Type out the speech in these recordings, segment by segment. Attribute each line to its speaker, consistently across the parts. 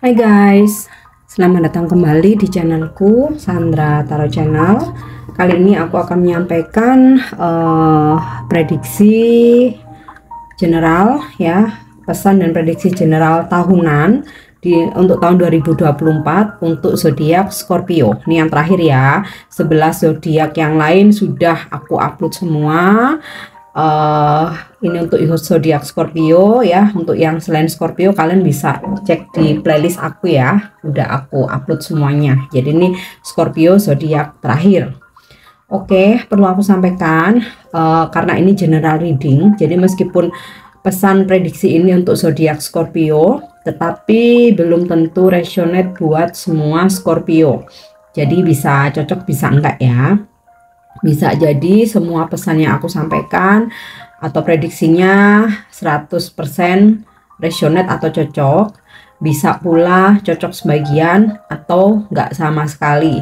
Speaker 1: Hai guys, selamat datang kembali di channelku Sandra Tarot Channel. Kali ini aku akan menyampaikan prediksi general ya, pesan dan prediksi general tahunan untuk tahun 2024 untuk zodiak Scorpio. Ini yang terakhir ya. 11 zodiak yang lain sudah aku upload semua. Ini untuk zodiak Scorpio ya. Untuk yang selain Scorpio kalian bisa cek di playlist aku ya, udah aku upload semuanya. Jadi ini Scorpio zodiak terakhir. Oke, perlu aku sampaikan karena ini general reading, jadi meskipun pesan prediksi ini untuk zodiak Scorpio, tetapi belum tentu resonate buat semua Scorpio. Jadi bisa cocok bisa enggak ya. Bisa jadi semua pesan yang aku sampaikan atau prediksinya 100% resonate atau cocok, bisa pula cocok sebagian atau enggak sama sekali.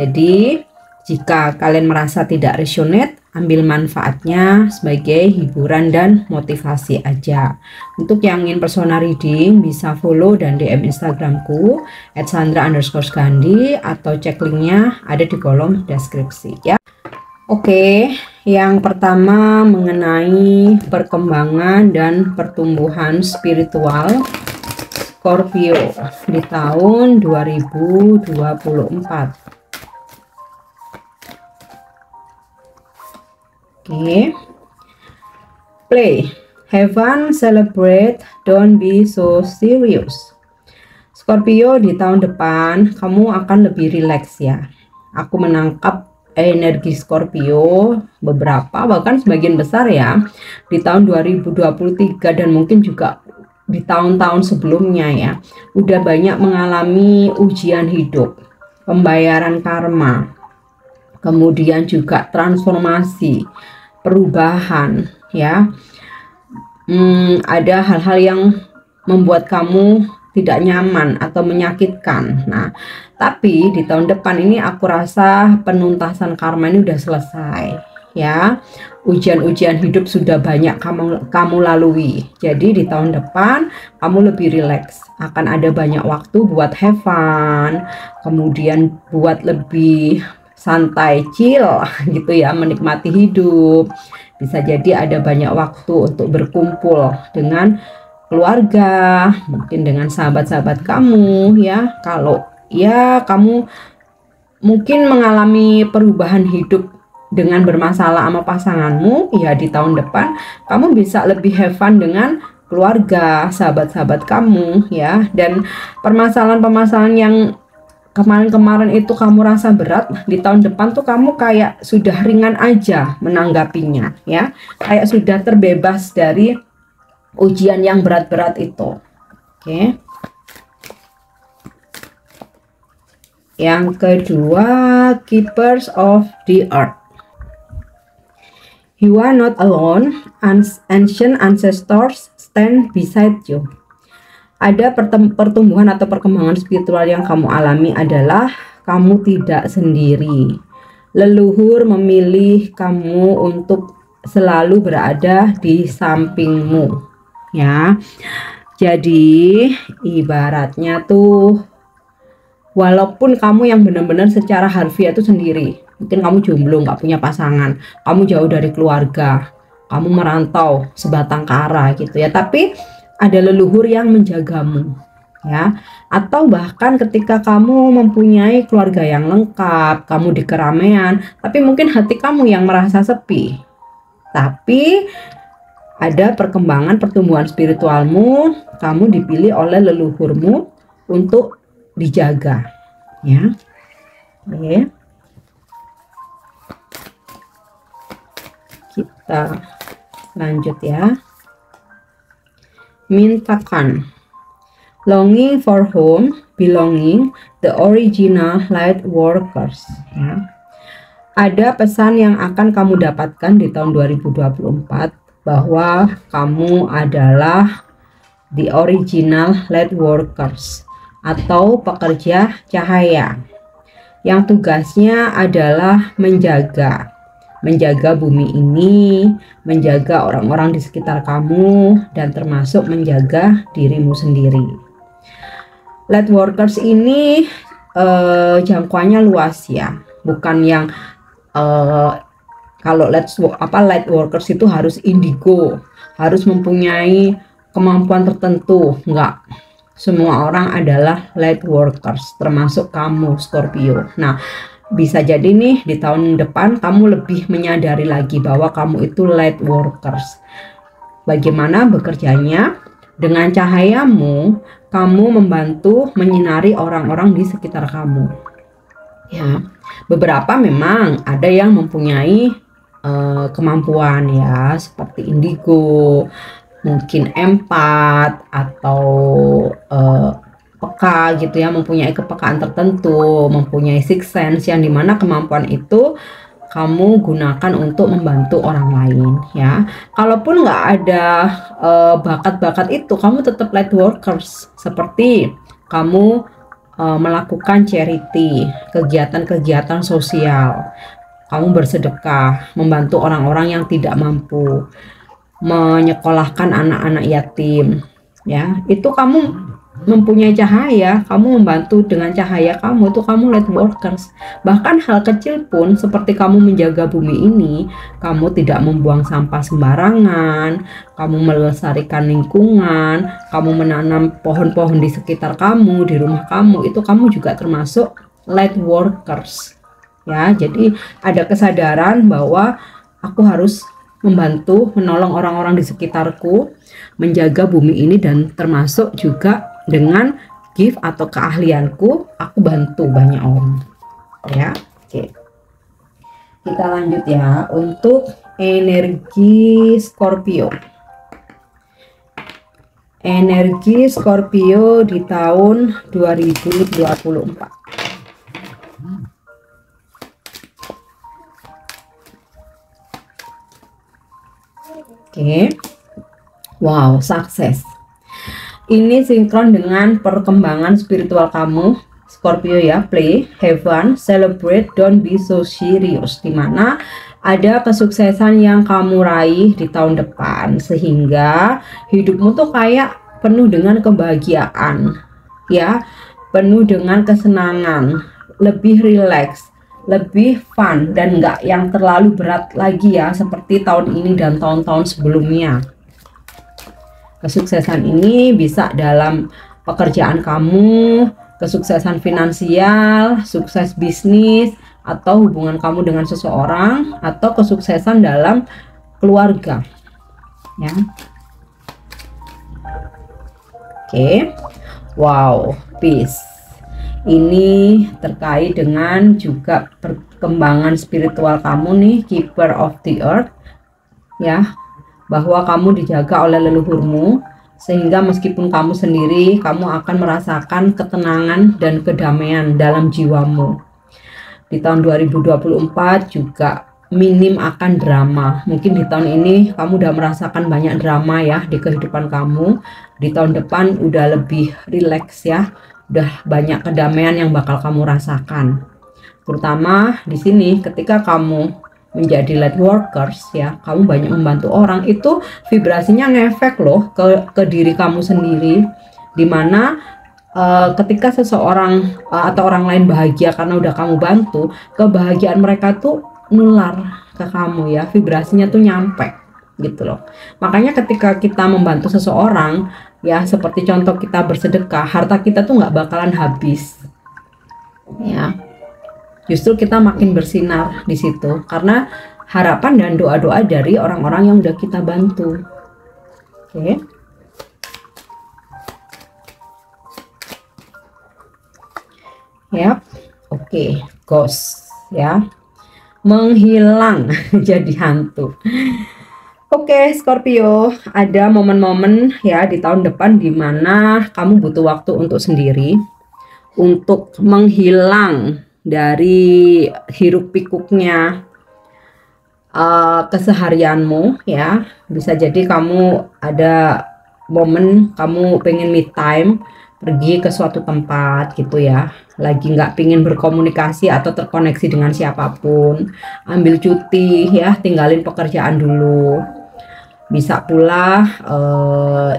Speaker 1: Jadi jika kalian merasa tidak resonate, ambil manfaatnya sebagai hiburan dan motivasi aja. Untuk yang ingin personal reading bisa follow dan DM Instagramku @sandra_gandhi atau cek linknya ada di kolom deskripsi ya. Oke, yang pertama mengenai perkembangan dan pertumbuhan spiritual Scorpio di tahun 2024. Oke. Play, have fun, celebrate, don't be so serious. Scorpio, di tahun depan kamu akan lebih rileks ya. Aku menangkap energi Scorpio beberapa, bahkan sebagian besar ya, di tahun 2023 dan mungkin juga di tahun-tahun sebelumnya ya, udah banyak mengalami ujian hidup, pembayaran karma, kemudian juga transformasi, perubahan ya. Ada hal-hal yang membuat kamu tidak nyaman atau menyakitkan. Nah, tapi di tahun depan ini aku rasa penuntasan karma ini udah selesai ya. Ujian-ujian hidup sudah banyak kamu lalui. Jadi di tahun depan kamu lebih rileks. Akan ada banyak waktu buat have fun, kemudian buat lebih santai, chill gitu ya, menikmati hidup. Bisa jadi ada banyak waktu untuk berkumpul dengan keluarga, mungkin dengan sahabat-sahabat kamu ya. Kalau ya kamu mungkin mengalami perubahan hidup dengan bermasalah sama pasanganmu, ya di tahun depan kamu bisa lebih have fun dengan keluarga, sahabat-sahabat kamu ya. Dan permasalahan-permasalahan yang kemarin-kemarin itu kamu rasa berat, di tahun depan tuh kamu kayak sudah ringan aja menanggapinya ya, kayak sudah terbebas dari ujian yang berat-berat itu. Oke. Yang kedua, Keepers of the Earth. You are not alone, ancient ancestors stand beside you. Ada pertumbuhan atau perkembangan spiritual yang kamu alami adalah kamu tidak sendiri. Leluhur memilih kamu untuk selalu berada di sampingmu ya. Jadi ibaratnya tuh, walaupun kamu yang benar-benar secara harfiah itu sendiri, mungkin kamu jomblo, nggak punya pasangan, kamu jauh dari keluarga, kamu merantau sebatang kara gitu ya, tapi ada leluhur yang menjagamu ya. Atau bahkan ketika kamu mempunyai keluarga yang lengkap, kamu di keramaian, tapi mungkin hati kamu yang merasa sepi, tapi ada perkembangan pertumbuhan spiritualmu, kamu dipilih oleh leluhurmu untuk dijaga ya. Oke. Kita lanjut ya. Mintakan, longing for home, belonging, the original light workers ya. Ada pesan yang akan kamu dapatkan di tahun 2024 bahwa kamu adalah the original light workers atau pekerja cahaya yang tugasnya adalah menjaga bumi ini, menjaga orang-orang di sekitar kamu, dan termasuk menjaga dirimu sendiri. Light workers ini jangkauannya luas ya, bukan yang kalau light workers itu harus indigo, harus mempunyai kemampuan tertentu. Enggak, semua orang adalah light workers, termasuk kamu Scorpio. Nah, bisa jadi nih di tahun depan kamu lebih menyadari lagi bahwa kamu itu light workers. Bagaimana bekerjanya? Dengan cahayamu, kamu membantu menyinari orang-orang di sekitar kamu. Ya, beberapa memang ada yang mempunyai kemampuan ya, seperti indigo, mungkin empat atau peka gitu ya, mempunyai kepekaan tertentu, mempunyai sixth sense yang dimana kemampuan itu kamu gunakan untuk membantu orang lain ya. Kalaupun nggak ada bakat-bakat itu, kamu tetap light workers, seperti kamu melakukan charity, kegiatan-kegiatan sosial, kamu bersedekah, membantu orang-orang yang tidak mampu, menyekolahkan anak-anak yatim ya, itu kamu mempunyai cahaya, kamu membantu dengan cahaya kamu, itu kamu light workers. Bahkan hal kecil pun seperti kamu menjaga bumi ini, kamu tidak membuang sampah sembarangan, kamu melestarikan lingkungan, kamu menanam pohon-pohon di sekitar kamu, di rumah kamu, itu kamu juga termasuk light workers ya. Jadi ada kesadaran bahwa aku harus membantu, menolong orang-orang di sekitarku, menjaga bumi ini, dan termasuk juga dengan gift atau keahlianku, aku bantu banyak orang ya. Oke, kita lanjut ya untuk energi Scorpio. Energi Scorpio di tahun 2024. Oke, wow, sukses. Ini sinkron dengan perkembangan spiritual kamu Scorpio ya. Play, have fun, celebrate, don't be so serious. Dimana ada kesuksesan yang kamu raih di tahun depan, sehingga hidupmu tuh kayak penuh dengan kebahagiaan ya, penuh dengan kesenangan, lebih rileks, lebih fun, dan nggak yang terlalu berat lagi ya seperti tahun ini dan tahun-tahun sebelumnya. Kesuksesan ini bisa dalam pekerjaan kamu, kesuksesan finansial, sukses bisnis, atau hubungan kamu dengan seseorang, atau kesuksesan dalam keluarga ya. Oke, wow, peace. Ini terkait dengan juga perkembangan spiritual kamu nih, keeper of the earth ya, bahwa kamu dijaga oleh leluhurmu, sehingga meskipun kamu sendiri, kamu akan merasakan ketenangan dan kedamaian dalam jiwamu. Di tahun 2024 juga minim akan drama. Mungkin di tahun ini kamu udah merasakan banyak drama ya di kehidupan kamu. Di tahun depan udah lebih rileks ya, udah banyak kedamaian yang bakal kamu rasakan. Terutama di sini ketika kamu menjadi light workers ya, kamu banyak membantu orang, itu vibrasinya ngefek loh ke diri kamu sendiri, dimana ketika seseorang atau orang lain bahagia karena udah kamu bantu, kebahagiaan mereka tuh nular ke kamu ya, vibrasinya tuh nyampe gitu loh. Makanya ketika kita membantu seseorang ya, seperti contoh kita bersedekah, harta kita tuh nggak bakalan habis ya. Justru kita makin bersinar di situ karena harapan dan doa-doa dari orang-orang yang udah kita bantu. Oke. Ya. Oke, ghost ya. Menghilang jadi hantu. Oke, Scorpio, ada momen-momen ya di tahun depan di mana kamu butuh waktu untuk sendiri, untuk menghilang dari hiruk pikuknya keseharianmu ya. Bisa jadi kamu ada momen kamu pengen me time, pergi ke suatu tempat gitu ya, lagi nggak pingin berkomunikasi atau terkoneksi dengan siapapun, ambil cuti ya, tinggalin pekerjaan dulu. Bisa pula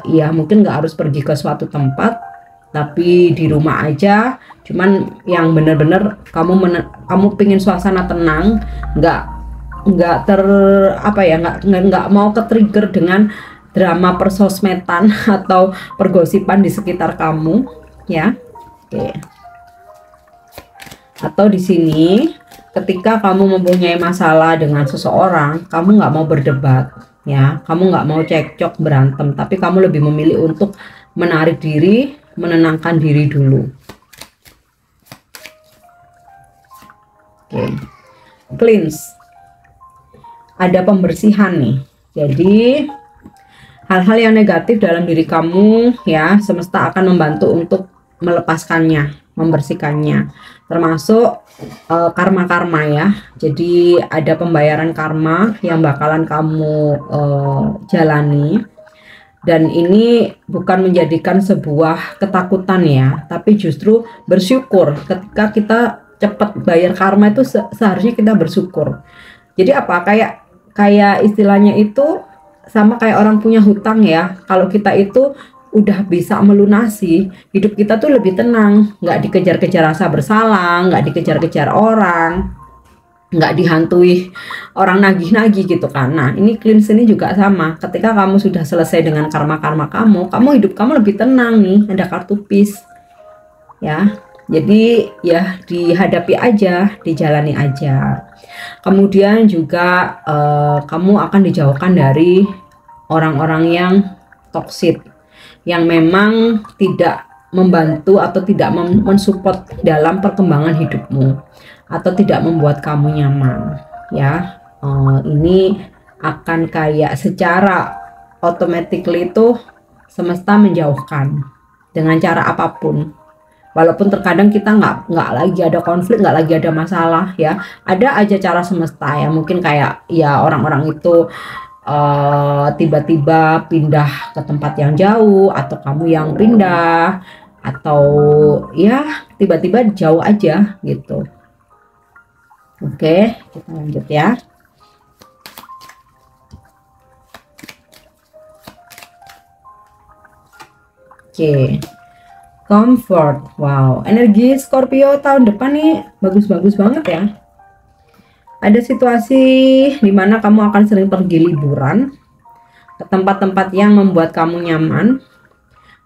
Speaker 1: ya mungkin nggak harus pergi ke suatu tempat, tapi di rumah aja, cuman yang bener-bener kamu pingin suasana tenang, nggak ter apa ya, nggak mau ke trigger dengan drama persosmedan atau pergosipan di sekitar kamu ya. Oke. Atau di sini ketika kamu mempunyai masalah dengan seseorang, kamu nggak mau berdebat ya, kamu nggak mau cekcok berantem, tapi kamu lebih memilih untuk menarik diri, menenangkan diri dulu. Oke. Cleanse, ada pembersihan nih. Jadi hal-hal yang negatif dalam diri kamu ya, semesta akan membantu untuk melepaskannya, membersihkannya, termasuk karma-karma ya. Jadi ada pembayaran karma yang bakalan kamu jalani, dan ini bukan menjadikan sebuah ketakutan ya, tapi justru bersyukur. Ketika kita cepat bayar karma itu seharusnya kita bersyukur. Jadi apa, kayak istilahnya itu sama kayak orang punya hutang ya. Kalau kita itu udah bisa melunasi, hidup kita tuh lebih tenang, nggak dikejar-kejar rasa bersalah, nggak dikejar-kejar orang, nggak dihantui orang nagih-nagih gitu kan. Nah ini cleanse ini juga sama, ketika kamu sudah selesai dengan karma-karma kamu hidup kamu lebih tenang nih. Ada kartu peace ya, jadi ya dihadapi aja, dijalani aja. Kemudian juga kamu akan dijauhkan dari orang-orang yang toksik, yang memang tidak membantu atau tidak mensupport dalam perkembangan hidupmu, atau tidak membuat kamu nyaman ya. Ini akan kayak secara automatically itu semesta menjauhkan dengan cara apapun. Walaupun terkadang kita nggak lagi ada konflik, nggak lagi ada masalah ya, ada aja cara semesta ya. Mungkin kayak ya orang-orang itu tiba-tiba pindah ke tempat yang jauh, atau kamu yang pindah, atau ya tiba-tiba jauh aja gitu. Oke, kita lanjut ya. Oke, comfort. Wow, energi Scorpio tahun depan nih bagus-bagus banget ya. Ada situasi dimana kamu akan sering pergi liburan ke tempat-tempat yang membuat kamu nyaman.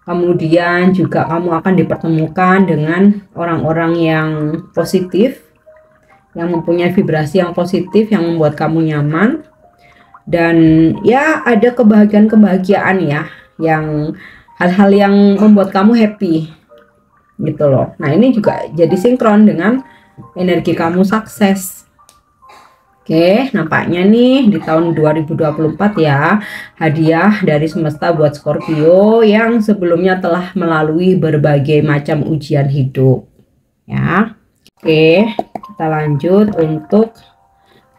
Speaker 1: Kemudian juga kamu akan dipertemukan dengan orang-orang yang positif, yang mempunyai vibrasi yang positif, yang membuat kamu nyaman. Dan ya ada kebahagiaan ya, yang hal-hal yang membuat kamu happy gitu loh. Nah ini juga jadi sinkron dengan energi kamu sukses. Oke, nampaknya nih di tahun 2024 ya, hadiah dari semesta buat Scorpio yang sebelumnya telah melalui berbagai macam ujian hidup ya. Oke, kita lanjut untuk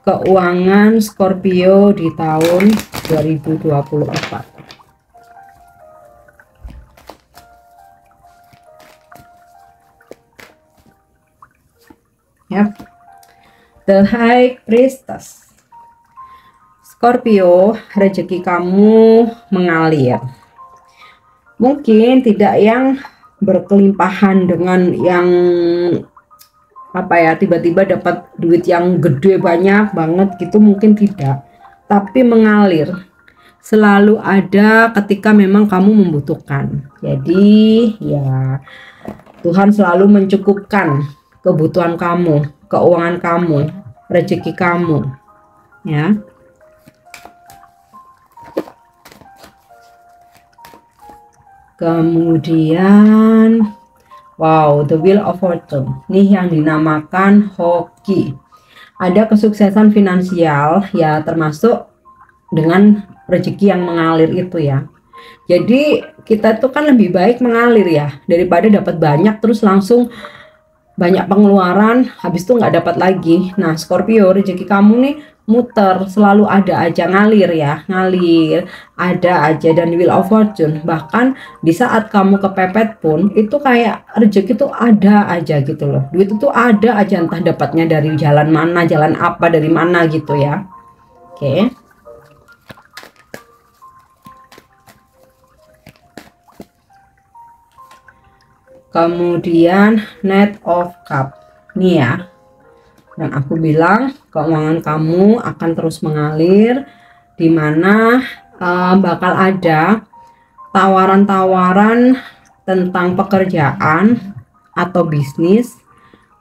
Speaker 1: keuangan Scorpio di tahun 2024. Yap. The High Priestess. Scorpio, rezeki kamu mengalir. Mungkin tidak yang berkelimpahan dengan yang apa ya, tiba-tiba dapat duit yang gede banyak banget gitu, mungkin tidak. Tapi mengalir. Selalu ada ketika memang kamu membutuhkan. Jadi ya Tuhan selalu mencukupkan kebutuhan kamu, keuangan kamu, rezeki kamu ya. Kemudian wow, the Wheel of Fortune nih yang dinamakan hoki. Ada kesuksesan finansial ya, termasuk dengan rezeki yang mengalir itu ya. Jadi kita tuh kan lebih baik mengalir ya, daripada dapat banyak terus langsung banyak pengeluaran habis itu nggak dapat lagi. Nah Scorpio, rezeki kamu nih muter, selalu ada aja, ngalir ya, ngalir ada aja. Dan Wheel of Fortune, bahkan di saat kamu kepepet pun itu kayak rezeki tuh ada aja gitu loh, duit itu ada aja, entah dapatnya dari jalan mana, jalan apa, dari mana gitu ya. Oke. Kemudian Knight of Cup nih ya, dan aku bilang keuangan kamu akan terus mengalir, dimana bakal ada tawaran-tawaran tentang pekerjaan atau bisnis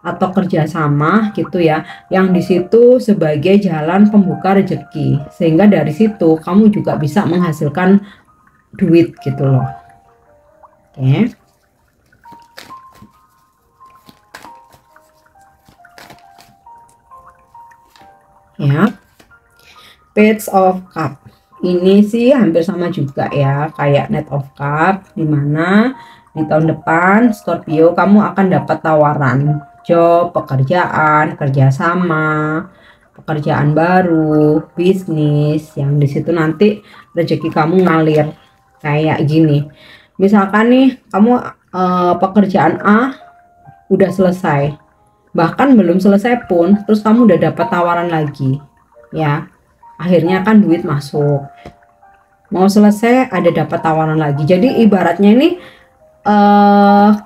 Speaker 1: atau kerjasama gitu ya, yang disitu sebagai jalan pembuka rezeki, sehingga dari situ kamu juga bisa menghasilkan duit gitu loh. Oke. Ya, Page of Cup ini sih hampir sama juga ya kayak Knight of Cup, dimana di tahun depan Scorpio kamu akan dapat tawaran job, pekerjaan, kerjasama, pekerjaan baru, bisnis, yang disitu nanti rezeki kamu ngalir kayak gini. Misalkan nih kamu pekerjaan A udah selesai, bahkan belum selesai pun terus kamu udah dapat tawaran lagi ya, akhirnya kan duit masuk, mau selesai ada dapat tawaran lagi. Jadi ibaratnya ini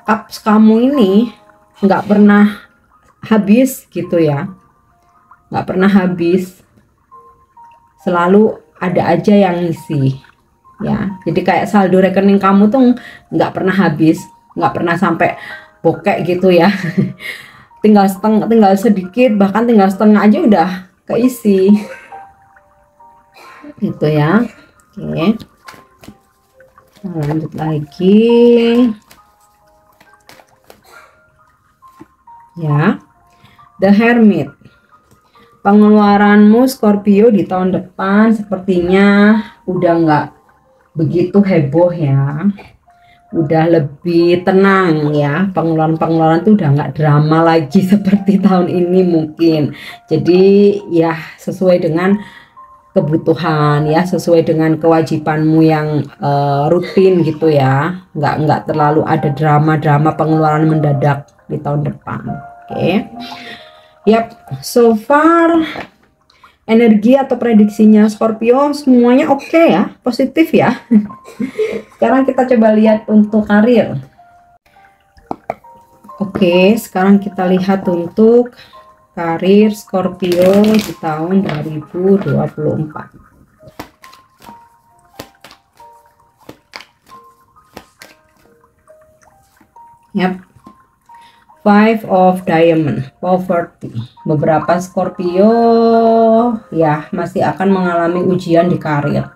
Speaker 1: cups kamu ini nggak pernah habis gitu ya, nggak pernah habis, selalu ada aja yang ngisi ya. Jadi kayak saldo rekening kamu tuh nggak pernah habis, nggak pernah sampai bokek gitu ya. tinggal sedikit, bahkan tinggal setengah aja udah keisi gitu ya. Oke, nah, lanjut lagi ya. The Hermit, pengeluaranmu Scorpio di tahun depan sepertinya udah nggak begitu heboh ya, udah lebih tenang ya. Pengeluaran tuh udah nggak drama lagi seperti tahun ini mungkin. Jadi ya sesuai dengan kebutuhan ya, sesuai dengan kewajibanmu yang rutin gitu ya, nggak terlalu ada drama pengeluaran mendadak di tahun depan. Oke. Yap, so far energi atau prediksinya Scorpio semuanya oke ya, positif ya. Sekarang kita coba lihat untuk karir. Oke, sekarang kita lihat untuk karir Scorpio di tahun 2024. Yap. Five of Diamond, poverty. Beberapa Scorpio ya masih akan mengalami ujian di karir,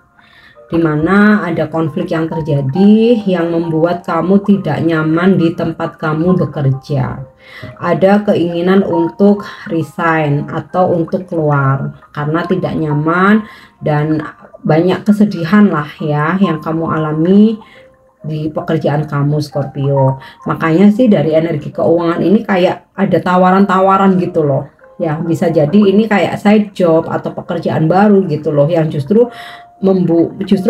Speaker 1: dimana ada konflik yang terjadi yang membuat kamu tidak nyaman di tempat kamu bekerja. Ada keinginan untuk resign atau untuk keluar karena tidak nyaman, dan banyak kesedihan lah ya yang kamu alami di pekerjaan kamu Scorpio. Makanya sih dari energi keuangan ini kayak ada tawaran-tawaran gitu loh ya, bisa jadi ini kayak side job atau pekerjaan baru gitu loh, yang justru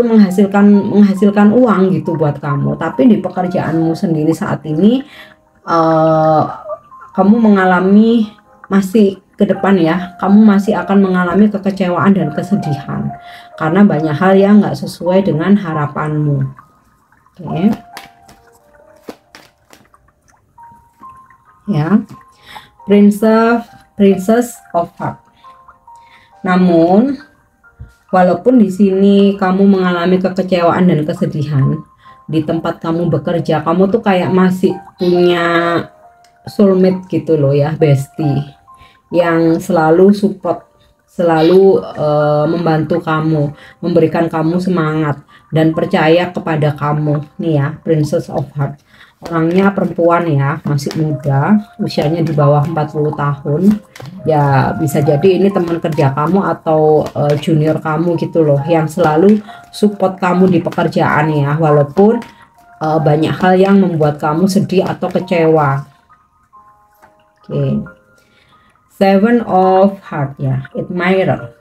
Speaker 1: menghasilkan uang gitu buat kamu. Tapi di pekerjaanmu sendiri saat ini kamu mengalami, masih ke depan ya, kamu masih akan mengalami kekecewaan dan kesedihan karena banyak hal yang nggak sesuai dengan harapanmu. Oke. Ya, Princess of Heart. Namun walaupun di sini kamu mengalami kekecewaan dan kesedihan, di tempat kamu bekerja kamu tuh kayak masih punya soulmate gitu loh ya, bestie yang selalu support, selalu membantu kamu, memberikan kamu semangat dan percaya kepada kamu nih ya. Princess of Heart, orangnya perempuan ya, masih muda, usianya di bawah 40 tahun ya. Bisa jadi ini teman kerja kamu atau junior kamu gitu loh, yang selalu support kamu di pekerjaan ya, walaupun banyak hal yang membuat kamu sedih atau kecewa. Oke. Seven of Heart ya, admirer.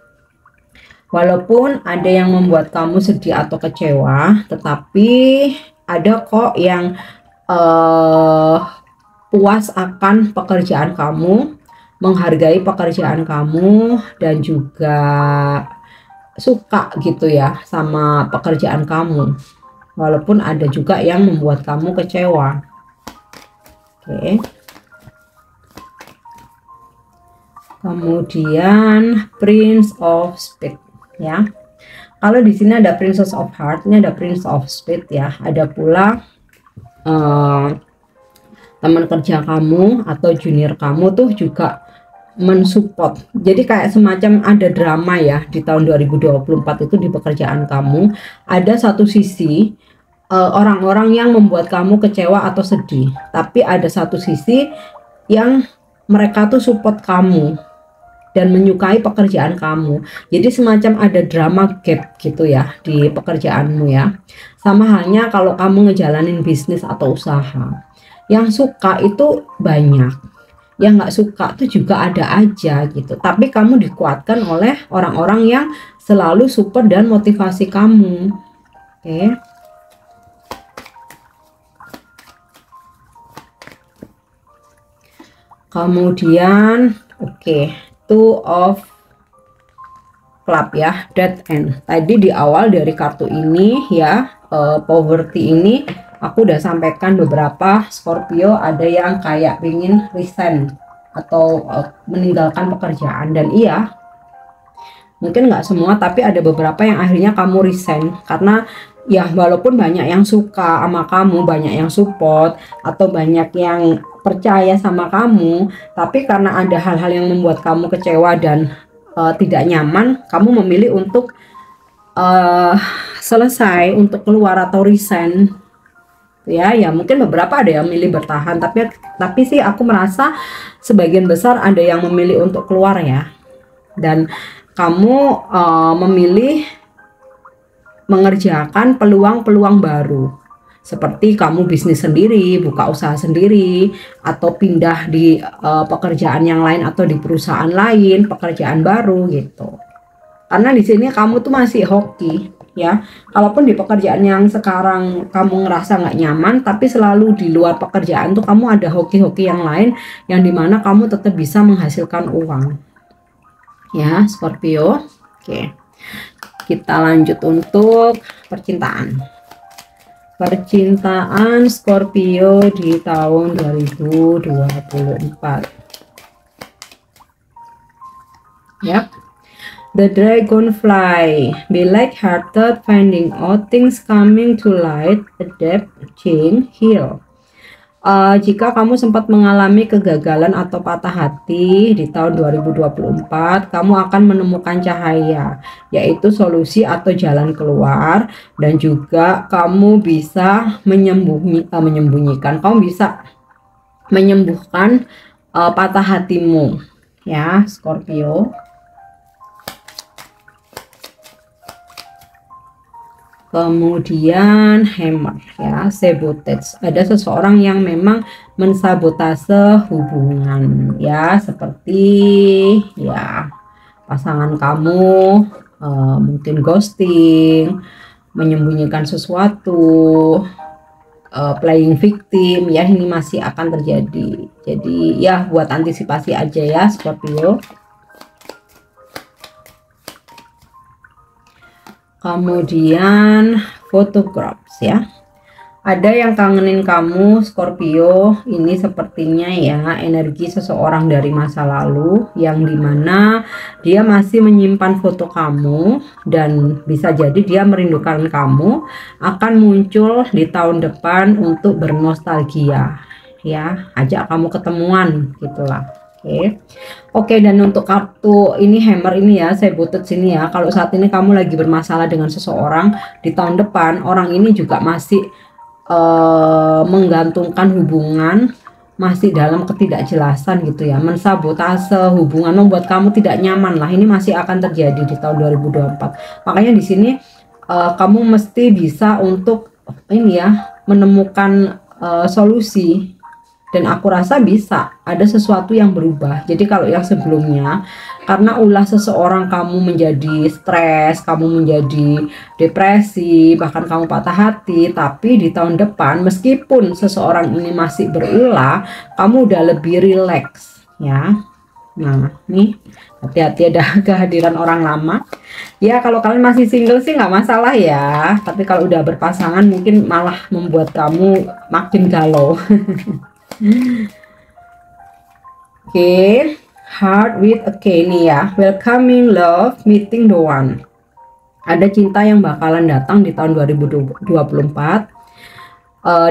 Speaker 1: Walaupun ada yang membuat kamu sedih atau kecewa, tetapi ada kok yang puas akan pekerjaan kamu, menghargai pekerjaan kamu, dan juga suka gitu ya sama pekerjaan kamu. Walaupun ada juga yang membuat kamu kecewa. Oke. Kemudian Prince of Spades ya. Kalau di sini ada Princess of Heart, ini ada Prince of Spades ya. Ada pula teman kerja kamu atau junior kamu tuh juga mensupport. Jadi kayak semacam ada drama ya di tahun 2024 itu di pekerjaan kamu. Ada satu sisi orang-orang yang membuat kamu kecewa atau sedih, tapi ada satu sisi yang mereka tuh support kamu dan menyukai pekerjaan kamu. Jadi semacam ada drama gap gitu ya di pekerjaanmu ya. Sama halnya kalau kamu ngejalanin bisnis atau usaha. Yang suka itu banyak, yang nggak suka itu juga ada aja gitu. Tapi kamu dikuatkan oleh orang-orang yang selalu support dan motivasi kamu. Oke. Kemudian Two of Club ya, dead end. Tadi di awal dari kartu ini ya, poverty ini aku udah sampaikan beberapa Scorpio ada yang kayak ingin resign atau meninggalkan pekerjaan. Dan iya, mungkin nggak semua, tapi ada beberapa yang akhirnya kamu resign karena ya walaupun banyak yang suka sama kamu, banyak yang support atau banyak yang percaya sama kamu, tapi karena ada hal-hal yang membuat kamu kecewa dan tidak nyaman, kamu memilih untuk selesai, untuk keluar atau resign ya. Ya mungkin beberapa ada yang memilih bertahan, tapi sih aku merasa sebagian besar ada yang memilih untuk keluar ya. Dan kamu memilih mengerjakan peluang-peluang baru, seperti kamu bisnis sendiri, buka usaha sendiri, atau pindah di pekerjaan yang lain atau di perusahaan lain, pekerjaan baru gitu. Karena di sini kamu tuh masih hoki ya. Kalaupun di pekerjaan yang sekarang kamu ngerasa nggak nyaman, tapi selalu di luar pekerjaan tuh kamu ada hoki-hoki yang lain yang dimana kamu tetap bisa menghasilkan uang ya, Scorpio. Oke, kita lanjut untuk percintaan. Percintaan Scorpio di tahun 2024. Yep. The Dragonfly. Be light-hearted, finding out things coming to light, adapt, change, heal. Jika kamu sempat mengalami kegagalan atau patah hati di tahun 2024, kamu akan menemukan cahaya, yaitu solusi atau jalan keluar, dan juga kamu bisa menyembunyikan, kamu bisa menyembuhkan patah hatimu ya, Scorpio. Kemudian hammer ya, sabotage. Ada seseorang yang memang mensabotase hubungan ya, seperti ya pasangan kamu mungkin ghosting, menyembunyikan sesuatu, playing victim ya, ini masih akan terjadi. Jadi ya buat antisipasi aja ya, Scorpio. Kemudian photographs ya, ada yang kangenin kamu, Scorpio. Ini sepertinya ya energi seseorang dari masa lalu yang dimana dia masih menyimpan foto kamu, dan bisa jadi dia merindukan kamu, akan muncul di tahun depan untuk bernostalgia ya, ajak kamu ketemuan gitulah. Oke, dan untuk kartu ini hammer ini ya, saya butuh sini ya. Kalau saat ini kamu lagi bermasalah dengan seseorang, di tahun depan orang ini juga masih menggantungkan hubungan, masih dalam ketidakjelasan gitu ya, mensabotase hubungan, membuat kamu tidak nyaman lah. Ini masih akan terjadi di tahun 2024. Makanya di sini kamu mesti bisa untuk ini ya, menemukan solusi. Dan aku rasa bisa ada sesuatu yang berubah. Jadi kalau yang sebelumnya karena ulah seseorang kamu menjadi stres, kamu menjadi depresi, bahkan kamu patah hati, tapi di tahun depan meskipun seseorang ini masih berulah, kamu udah lebih rileks ya. Nah nih, hati-hati ada kehadiran orang lama ya. Kalau kalian masih single sih nggak masalah ya, tapi kalau udah berpasangan mungkin malah membuat kamu makin galau. Oke, heart with a K nih ya. Welcoming love, meeting the one. Ada cinta yang bakalan datang di tahun 2024.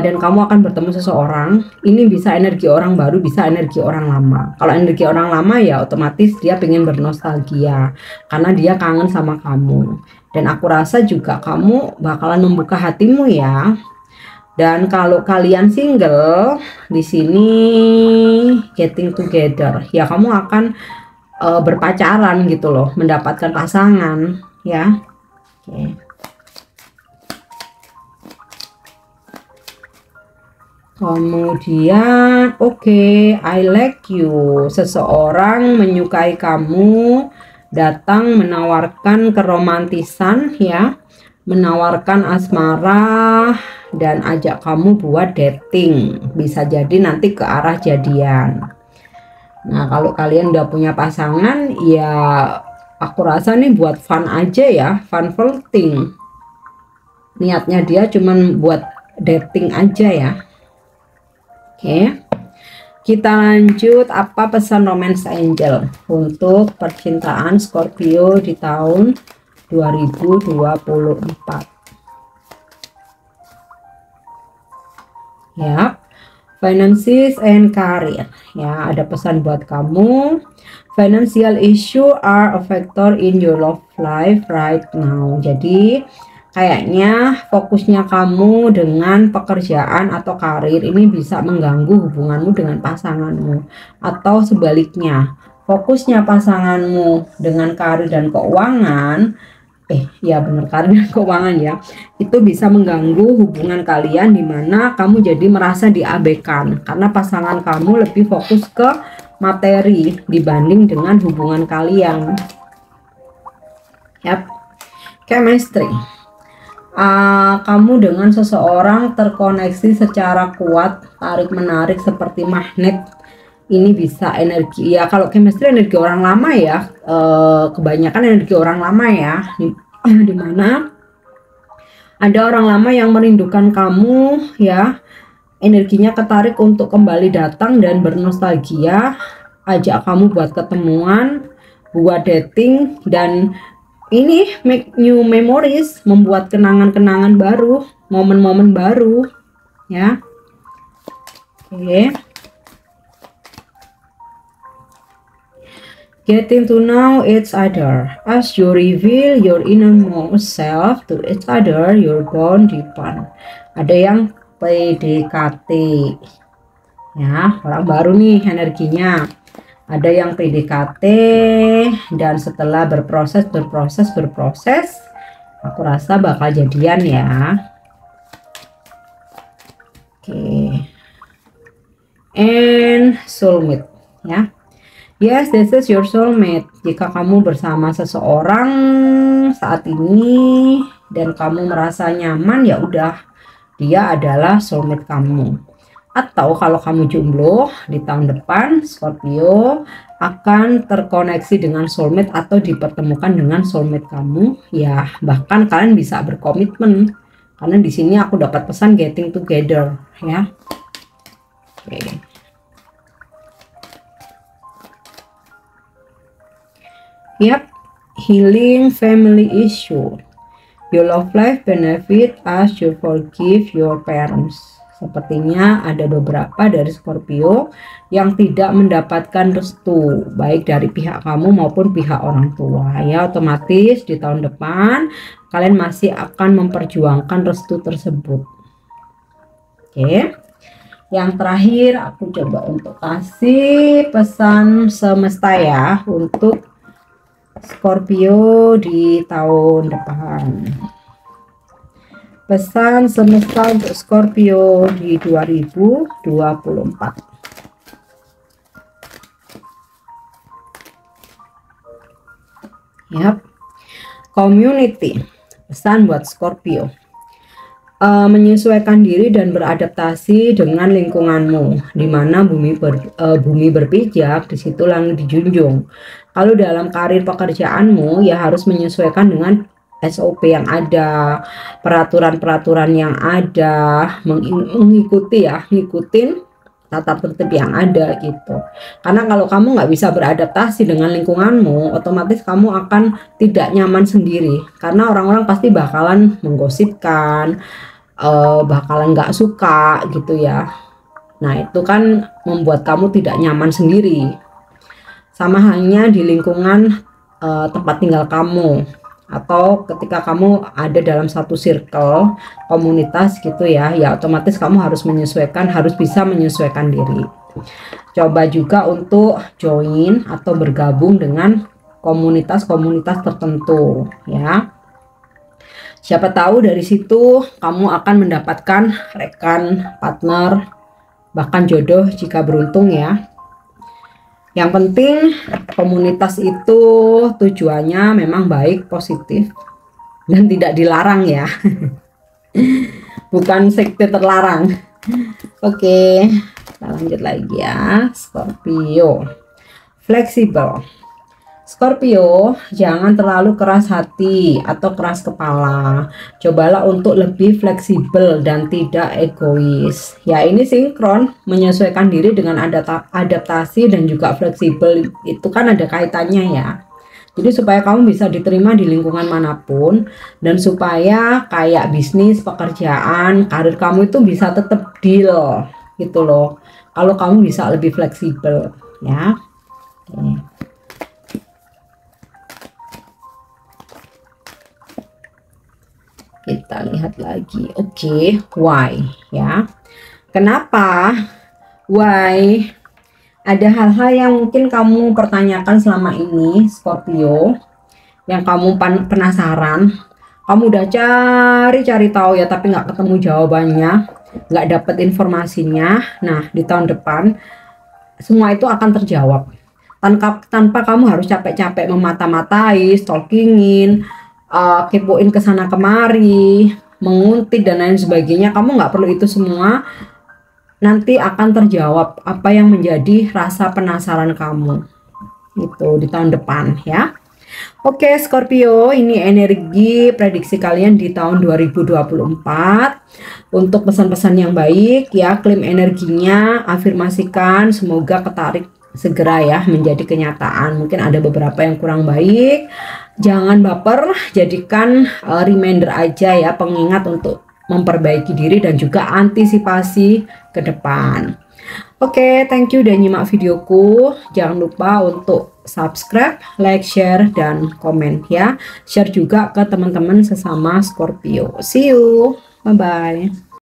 Speaker 1: Dan kamu akan bertemu seseorang. Ini bisa energi orang baru, bisa energi orang lama. Kalau energi orang lama ya otomatis dia pengen bernostalgia karena dia kangen sama kamu. Dan aku rasa juga kamu bakalan membuka hatimu ya. Dan kalau kalian single, di sini getting together, ya kamu akan berpacaran gitu loh, mendapatkan pasangan ya. Oke. Kemudian I like you. Seseorang menyukai kamu, datang menawarkan keromantisan ya, menawarkan asmara dan ajak kamu buat dating. Bisa jadi nanti ke arah jadian. Nah, kalau kalian udah punya pasangan ya aku rasa nih buat fun aja ya, fun flirting. Niatnya dia cuman buat dating aja ya. Oke, kita lanjut. Apa pesan romance angel untuk percintaan Scorpio di tahun 2024? Ya, finances and career. Ya, ada pesan buat kamu. Financial issue are a factor in your love life right now. Jadi kayaknya fokusnya kamu dengan pekerjaan atau karir ini bisa mengganggu hubunganmu dengan pasanganmu. Atau sebaliknya, fokusnya pasanganmu dengan karir dan keuangan, ya benar, karir dan keuangan ya, itu bisa mengganggu hubungan kalian, dimana kamu jadi merasa diabaikan karena pasangan kamu lebih fokus ke materi dibanding dengan hubungan kalian. Yap, chemistry. Kamu dengan seseorang terkoneksi secara kuat, tarik menarik seperti magnet. Ini bisa energi ya, kalau chemistry energi orang lama ya, kebanyakan energi orang lama ya, dimana ada orang lama yang merindukan kamu ya, energinya ketarik untuk kembali datang dan bernostalgia, ajak kamu buat ketemuan, buat dating, dan ini make new memories, membuat kenangan-kenangan baru, momen-momen baru ya. Oke. Getting to know each other. As you reveal your innermost self to each other, you're born deepen. Ada yang PDKT ya, orang baru nih energinya. Ada yang PDKT dan setelah berproses, aku rasa bakal jadian ya. Oke. And soulmate ya. Yes, this is your soulmate. Jika kamu bersama seseorang saat ini dan kamu merasa nyaman, ya udah, dia adalah soulmate kamu. Atau kalau kamu jomblo di tahun depan, Scorpio akan terkoneksi dengan soulmate atau dipertemukan dengan soulmate kamu. Ya, bahkan kalian bisa berkomitmen. Karena di sini aku dapat pesan getting together ya. Oke. Yap, healing family issue. Your love life benefit as you forgive your parents. Sepertinya ada beberapa dari Scorpio yang tidak mendapatkan restu baik dari pihak kamu maupun pihak orang tua ya. Otomatis di tahun depan kalian masih akan memperjuangkan restu tersebut. Oke. Yang terakhir aku coba untuk kasih pesan semesta ya untuk Scorpio di tahun depan. Pesan semesta untuk Scorpio di 2024. Yap. Community. Pesan buat Scorpio. Menyesuaikan diri dan beradaptasi dengan lingkunganmu, di mana bumi berpijak, di situ langit dijunjung. Kalau dalam karir pekerjaanmu ya harus menyesuaikan dengan SOP yang ada, peraturan-peraturan yang ada, mengikuti ya, ngikutin tata tertib yang ada gitu. Karena kalau kamu nggak bisa beradaptasi dengan lingkunganmu, otomatis kamu akan tidak nyaman sendiri. Karena orang-orang pasti bakalan menggosipkan, bakalan nggak suka gitu ya. Nah itu kan membuat kamu tidak nyaman sendiri. Sama halnya di lingkungan tempat tinggal kamu, atau ketika kamu ada dalam satu circle komunitas gitu ya, ya otomatis kamu harus menyesuaikan, harus bisa menyesuaikan diri. Coba juga untuk join atau bergabung dengan komunitas-komunitas tertentu ya. Siapa tahu dari situ kamu akan mendapatkan rekan, partner, bahkan jodoh jika beruntung ya. Yang penting komunitas itu tujuannya memang baik, positif, dan tidak dilarang ya. Bukan sekte terlarang. Oke, kita lanjut lagi ya. Scorpio, fleksibel. Scorpio, jangan terlalu keras hati atau keras kepala. Cobalah untuk lebih fleksibel dan tidak egois. Ya, ini sinkron, menyesuaikan diri dengan adaptasi dan juga fleksibel. Itu kan ada kaitannya ya. Jadi supaya kamu bisa diterima di lingkungan manapun, dan supaya kayak bisnis, pekerjaan, karir kamu itu bisa tetap deal gitu loh. Kalau kamu bisa lebih fleksibel ya. Oke. Kita lihat lagi. Oke, why ya? Kenapa? Why? Ada hal-hal yang mungkin kamu pertanyakan selama ini, Scorpio, yang kamu penasaran. Kamu udah cari tahu ya, tapi nggak ketemu jawabannya, nggak dapet informasinya. Nah, di tahun depan semua itu akan terjawab. Tanpa kamu harus capek-capek memata-matai, stalkingin, kepoin kesana kemari, menguntit dan lain sebagainya. Kamu nggak perlu itu semua. Nanti akan terjawab apa yang menjadi rasa penasaran kamu itu di tahun depan ya. Oke Scorpio, ini energi prediksi kalian di tahun 2024 untuk pesan-pesan yang baik ya. Klaim energinya, afirmasikan, semoga ketarik segera ya menjadi kenyataan. Mungkin ada beberapa yang kurang baik, jangan baper, jadikan reminder aja ya, pengingat untuk memperbaiki diri dan juga antisipasi ke depan. Oke, thank you udah nyimak videoku. Jangan lupa untuk subscribe, like, share, dan komen ya. Share juga ke teman-teman sesama Scorpio. See you, bye-bye.